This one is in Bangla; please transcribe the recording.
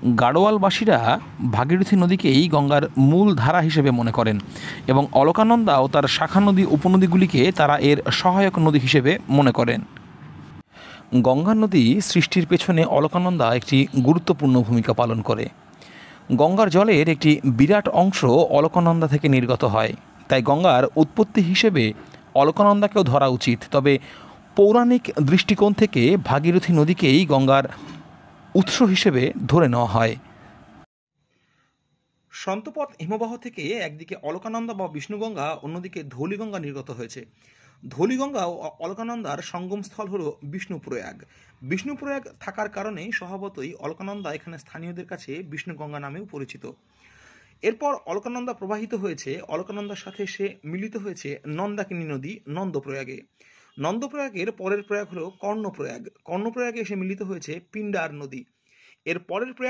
গাড়োয়ালবাসীরা ভাগীরথী নদীকেই গঙ্গার মূল ধারা হিসেবে মনে করেন এবং অলকানন্দা ও তার শাখা নদী উপনদীগুলিকে তারা এর সহায়ক নদী হিসেবে মনে করেন। গঙ্গা নদী সৃষ্টির পেছনে অলকানন্দা একটি গুরুত্বপূর্ণ ভূমিকা পালন করে। গঙ্গার জলের একটি বিরাট অংশ অলকানন্দা থেকে নির্গত হয়, তাই গঙ্গার উৎপত্তি হিসেবে অলকানন্দাকেও ধরা উচিত। তবে পৌরাণিক দৃষ্টিকোণ থেকে ভাগীরথী নদীকেই গঙ্গার উৎস হিসেবে ধরে নেওয়া হয়। সন্তপথ হিমবাহ থেকে একদিকে অলকানন্দা বা বিষ্ণুগঙ্গা, অন্যদিকে ধৌলিগঙ্গা নির্গত হয়েছে। ধৌলিগঙ্গা ও অলকানন্দার সঙ্গমস্থল হল বিষ্ণুপ্রয়াগ। বিষ্ণুপ্রয়াগ থাকার কারণে স্বভাবতই অলকানন্দা এখানে স্থানীয়দের কাছে বিষ্ণুগঙ্গা নামেও পরিচিত। এরপর অলকানন্দা প্রবাহিত হয়েছে, অলকানন্দার সাথে সে মিলিত হয়েছে নন্দাকিনী নদী নন্দপ্রয়াগে। নন্দপ্রয়াগের পরের প্রয়াগ হল কর্ণপ্রয়াগ। কর্ণপ্রয়াগে এসে মিলিত হয়েছে পিণ্ডার নদী। এর পরের প্রয়াগ